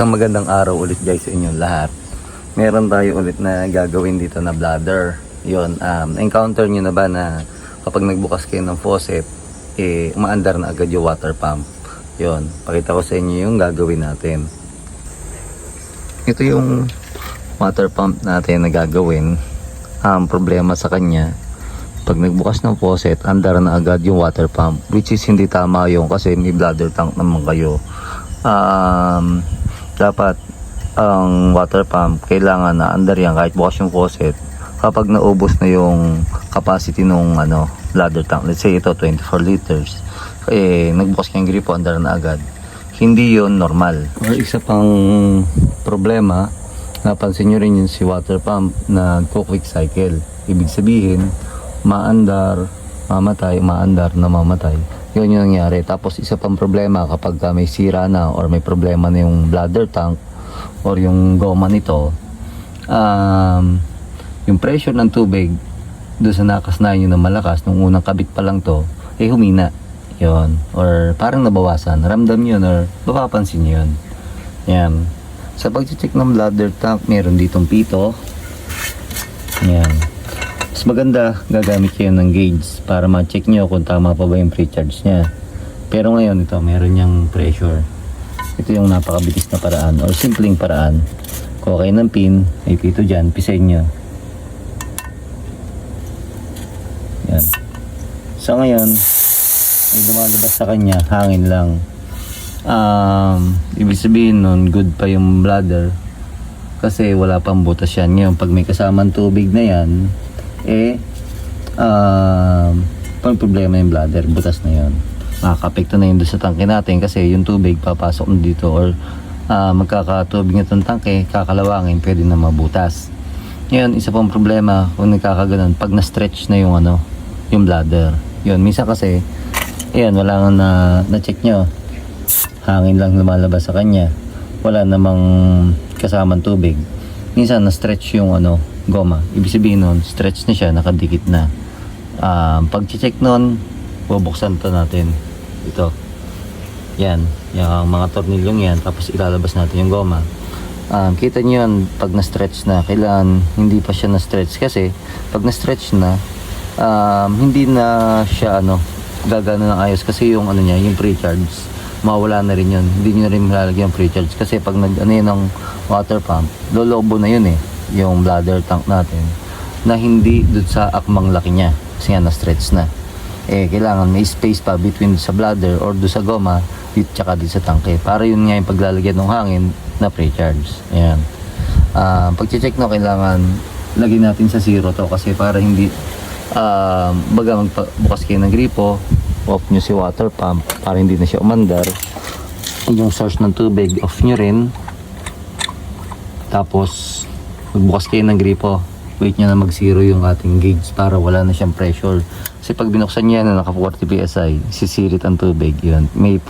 Ang magandang araw ulit guys sa inyong lahat. Meron tayo ulit na gagawin dito na bladder. Yun, encounter nyo na ba na kapag nagbukas kayo ng faucet, umaandar na agad yung water pump? Yun, pakita ko sa inyo yung gagawin natin. Ito yung water pump natin na gagawin. Problema sa kanya, pag nagbukas ng faucet, andar na agad yung water pump, which is hindi tama yun kasi may bladder tank naman kayo. Dapat ang water pump kailangan na andar yan kahit bukas yung faucet kapag naubos na yung capacity nung bladder tank. Let's say ito 24 liters, nagbukas yung gripo, andar na agad. Hindi yon normal. Or isa pang problema, napansin nyo rin yung si water pump na quick cycle. Ibig sabihin maandar, mamatay, maandar na mamatay. Yun yung nangyari. Tapos isa pang problema kapag may sira na or may problema na yung bladder tank or yung goma nito, yung pressure ng tubig doon sa nakasnayan nyo na malakas nung unang kabit pa lang to, humina yun or parang nabawasan. Ramdam yun or mapapansin nyo yun. Yan. Sa pag-check ng bladder tank, meron ditong pito. Yan. Mas maganda, gagamit kayo ng gauge para ma-check nyo kung tama pa ba yung pre-charge nya. Pero ngayon ito, meron niyang pressure. Ito yung napakabilis na paraan or simpleng paraan. Kuha kayo ng pin, may pito dyan, pisain nyo. Yan. So ngayon, may lumalabas sa kanya, hangin lang. Ibig sabihin nun, good pa yung bladder. Kasi wala pang butas yan. Ngayon, pag may kasamang tubig na yan, pang problema yung bladder, butas na yun. Makakapekto na yun doon sa tangke natin kasi yung tubig papasok na dito or magkakatubig na itong tangke, kakalawangin, pwede na mabutas. Ngayon, isa pang problema kung nagkakaganon, pag na-stretch na yung yung bladder. Yun, minsan kasi, ayan, wala nga na-check nyo. Hangin lang lumalabas sa kanya. Wala namang kasamang tubig. Minsan na-stretch yung goma. Ibig sabihin nun, stretch na siya, nakadikit na. Pag-check nun, bubuksan to natin. Ito. Yan. Yung mga tornilyong yan. Tapos ilalabas natin yung goma. Kita nyo yan, pag na-stretch na, kailangan hindi pa siya na-stretch. Kasi, pag na-stretch na, hindi na siya, gagana ng ayos. Kasi yung, niya, yung pre-charge, mawala na rin yun. Hindi nyo rin malalagyan yung pre-charge. Kasi pag yun ng water pump, lolobo na yun yung bladder tank natin na hindi doon sa akmang laki niya kasi nga na-stretch na. Kailangan may space pa between sa bladder or doon sa goma dito tsaka dito sa tangke para yun nga yung paglalagyan ng hangin na pre-charge. Ayan. Pag-check no, kailangan lagyan natin sa zero to kasi para hindi baga magbukas kayo ng gripo, off nyo si water pump para hindi na siya umandar. Yung source ng tubig, off nyo rin. Tapos magbukas kayo ng gripo, wait nyo na mag-zero yung ating gauge para wala na siyang pressure. Kasi pag binuksan nyo yan na naka 40 PSI, sisirit ang tubig. Yun, may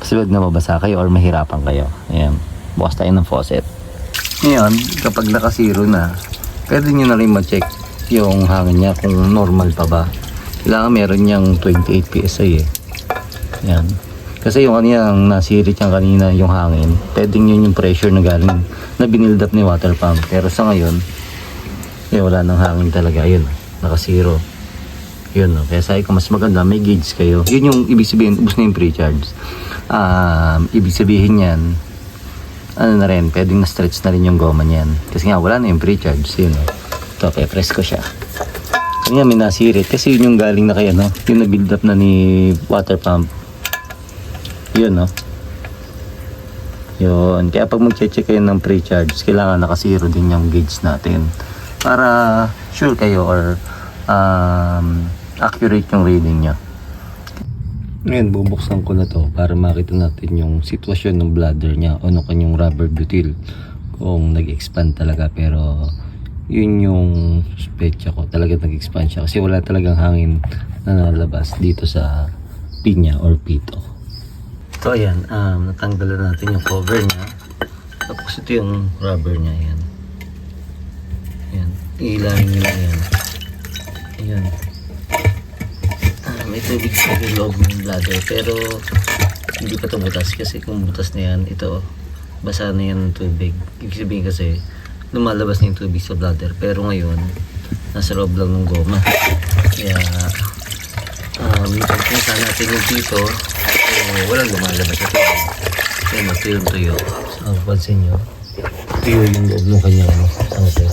posibilidad na mabasa kayo or mahirapan kayo. Ayan, bukas tayo ng faucet. Ngayon, kapag naka-zero na, pwede nyo na rin ma-check yung hangin niya kung normal pa ba. Kailangan meron niyang 28 PSI Ayan. Kasi yung kaniyang nasirit yung kanina yung hangin, pwedeng yun yung pressure na galing na binild up ni water pump. Pero sa ngayon, wala nang hangin talaga. Ayun, naka-zero. Yun, kaya sabi ko mas maganda may gauge kayo. Yun yung ibig sabihin, ubos na yung pre-charge. Ibig sabihin yan, na rin, pwedeng na-stretch na rin yung goma niyan. Kasi nga wala na yung pre-charge. Yun, ito, press ko siya. Kanya may nasirit kasi yun yung galing na kaya, yung na-build up na ni water pump. Yun, yun. Kaya pag mag-check kayo ng pre-charge, kailangan naka-zero din yung gauge natin para sure kayo or accurate yung reading nya. Ngayon, bubuksan ko na to para makita natin yung sitwasyon ng bladder nya o ng kanyang rubber butyl kung nag-expand talaga. Pero yun yung suspecha ko, talaga nag-expand siya kasi wala talagang hangin na nalabas dito sa pinya or pito. So ayan, natanggalan natin yung cover nya. Tapos ito yung rubber nya. Ayan, ayan, ilahin nyo lang yan. Ayan, may tubig sa loob ng bladder pero hindi pa ito butas kasi kung butas na yan, ito basa na yan ng tubig. Ibig sabihin kasi, lumalabas na yung tubig sa bladder. Pero ngayon, nasa loob lang ng goma. Kaya, pagpunta natin yung dito, walang lumalabas na tubig. Kaya tuyo. So, pansin nyo, tuyo yung loob ng kanyang tangke.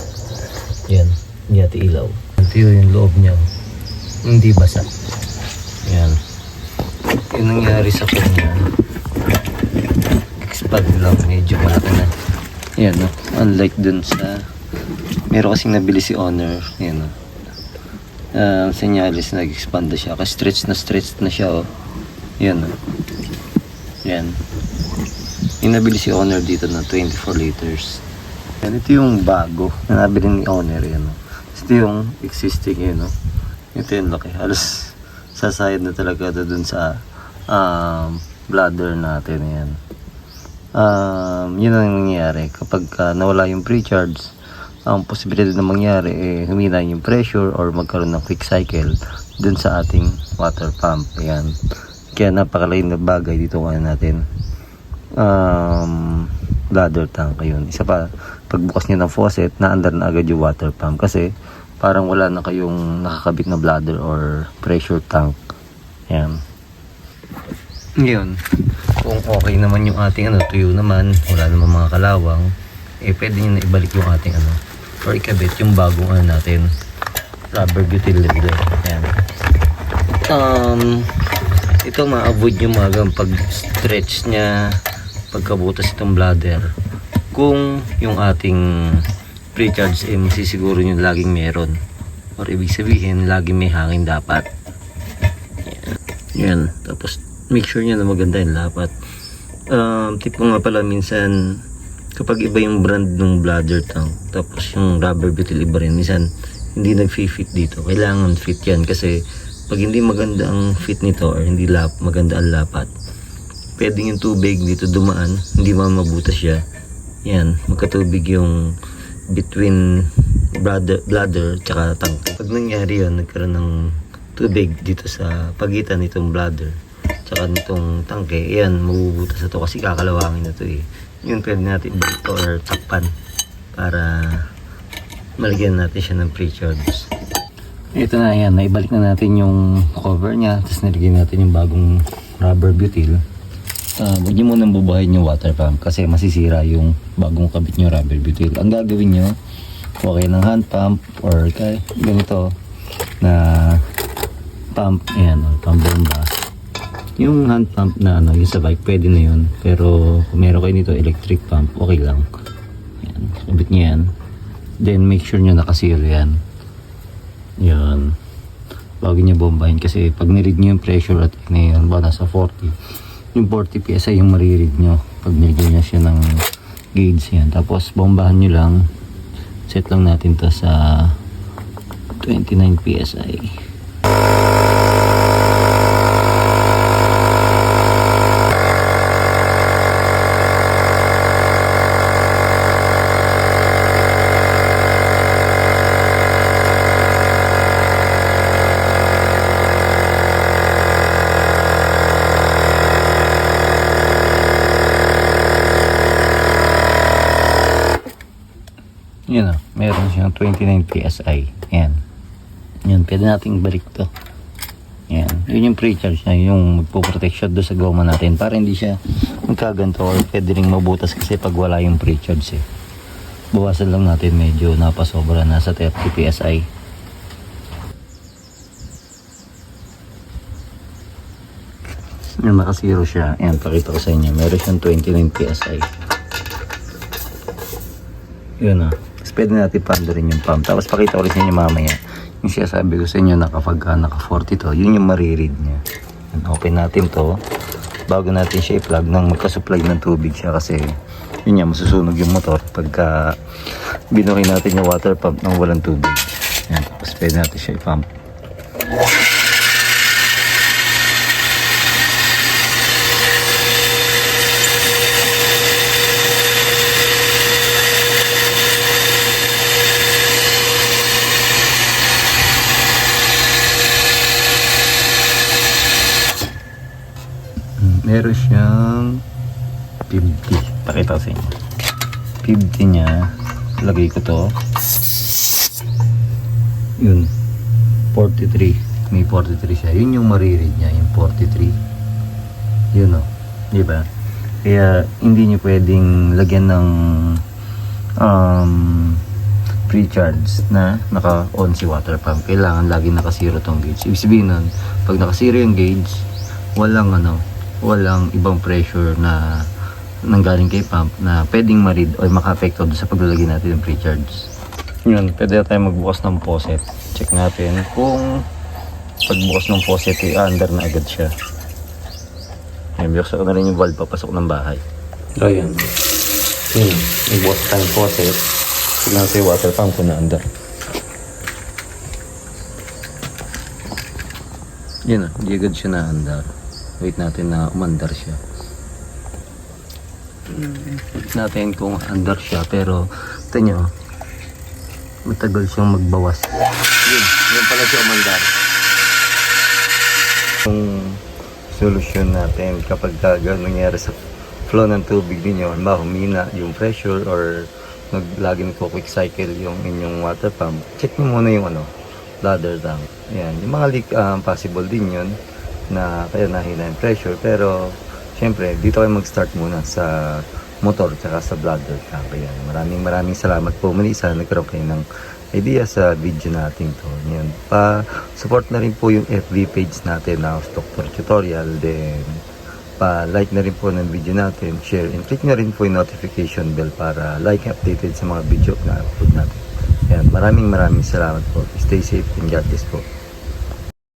Yan, hindi natin ilaw. Tuyo yung loob niya, hindi basa. Yan. Yung nangyari sa kanya, expand lang, medyo malaki na. Yan, no? Unlike dun sa, meron kasing nabili si Honor. Yan, no? Senyalis na nag-expand na siya. Kasi stretch na siya, oh. Yan, no? Yan. Yung nabili si Honor dito na 24 liters. Yan, ito yung bago na nabili ni Honor. Yan, no? Ito yung existing, yun, no? Ito yung laki. Halos sasayad na talaga ito dun sa bladder natin. Yan. Yun ang nangyayari kapag nawala yung pre-charge. Ang posibilidad na mangyari humina yung pressure or magkaroon ng quick cycle dun sa ating water pump. Ayan. Kaya napakalaking na bagay dito natin bladder tank. Ayun. Isa pa, pagbukas nyo ng faucet, naandar na agad yung water pump kasi parang wala na kayong nakakabit na bladder or pressure tank. Ayan. Ngayon, kung okay naman yung ating tuyo naman, wala naman mga kalawang, pwede nyo na ibalik yung ating or ikabit yung bagong natin, rubber butyl leveler. Ayan. Ito ma-avoid yung magang pag-stretch niya, pagkabutas itong bladder. Kung yung ating pre-charge masisiguro nyo laging meron. Or ibig sabihin, laging may hangin dapat. Yan. Tapos, make sure nyo na maganda yung lapat. Tip ko nga pala minsan kapag iba yung brand ng bladder tank tapos yung rubber butyl iba rin, minsan hindi nag-fit dito. Kailangan fit yan kasi pag hindi maganda ang fit nito or hindi maganda ang lapat, pwedeng yung tubig dito dumaan, hindi mabutas siya. Yan, magkatubig yung between bladder tsaka tank. Pag nangyari yun, nagkaroon ng tubig dito sa pagitan nitong bladder tsaka nitong tangke, yan, mabubutas na to kasi kakalawangin na to yun, pwede natin ibalik to or takpan para malagyan natin siya ng pre-charge. Ito na yan, naibalik na natin yung cover nya, tapos nilagyan natin yung bagong rubber butyl. Huwag nyo munang bubuhayin yung water pump kasi masisira yung bagong kabit nyo rubber butyl. Ang gagawin nyo, okay ng hand pump or kaya ganito na pump, ayan, pump bomba. Yung hand pump na yung sa bike, pwede na yun. Pero kung meron kayo nito electric pump, okay lang. Ayan, kabit nyo yan. Then make sure nyo nakasiro yan. Yan. Bago nyo bombahin kasi pag niread nyo yung pressure at yun, ba nasa 40. Yung 40 PSI yung mariread nyo. Pag nilagyan nyo siya ng gauge yan. Tapos bombahan nyo lang. Set lang natin to sa 29 PSI. Yan o, meron siyang 29 PSI. Yan. Yan, pwede nating balik to. Yan. Yun yung pre-charge na yung magpo-protect siya doon sa goma natin para hindi siya magkaganto or pwede rin mabutas kasi pag wala yung pre-charge Bawasan lang natin, medyo napasobra, nasa 30 PSI. Yan, naka-zero siya. Yan, pakita ko sa inyo. Meron siyang 29 PSI. Yun o. Pwede natin pandarin yung pump. Tapos pakita ko rin sa inyo mamaya yung siya sabi ko sa inyo naka 40 to, yun yung mariread niya. Open natin to bago natin siya i-plug nang magka-supply ng tubig siya kasi yun nga, masusunog yung motor pagka binuhay natin yung water pump nang walang tubig. Yan, tapos pwede natin siya i-pump. Meron siyang 50. Pakita ko sa inyo. 50 niya. Lagay ko to. Yun. 43. May 43 siya. Yun yung mariread niya. Yung 43. Yun o. Diba? Kaya hindi nyo pwedeng lagyan ng pre-charge na naka-on si water pump. Kailangan lagi naka-zero tong gauge. Ibig sabihin nun, pag naka-zero yung gauge, walang ibang pressure na nanggaling kay pump na pwedeng ma-read o maka-apekto sa paglalagay natin ng pre-charge. Yun, pwede na tayo magbukas ng faucet. Check natin kung pagbukas ng faucet ay under na agad siya. Ayan, buksan ko na rin yung valve papasok ng bahay. So yun, nagbukas tayo ng faucet. Tignan natin yung water pump kung na under. Yun hindi agad siya na under. Wait natin na umandar siya. Wait natin kung under siya, pero ito nyo, matagal siyang magbawas. Yun pala siya umandar. Yung solusyon natin kapag nangyari sa flow ng tubig ninyo, humina yung pressure or lagi nagpo-quick cycle yung inyong water pump, check nyo muna yung bladder tank. Ayan, yung mga leak, possible din yun na kaya nahina yung pressure, pero syempre dito kayo mag-start muna sa motor tsaka sa bladder tank. Ayan, maraming salamat po muli sa nagkaroon kayo ng idea sa video natin to. Ayan, pa-support na rin po yung FB page natin na Doctor Tutorial, then pa-like na rin po ng video natin, share, and click na rin po yung notification bell para like updated sa mga video na upload natin. Ayan, maraming salamat po. Stay safe and God bless po.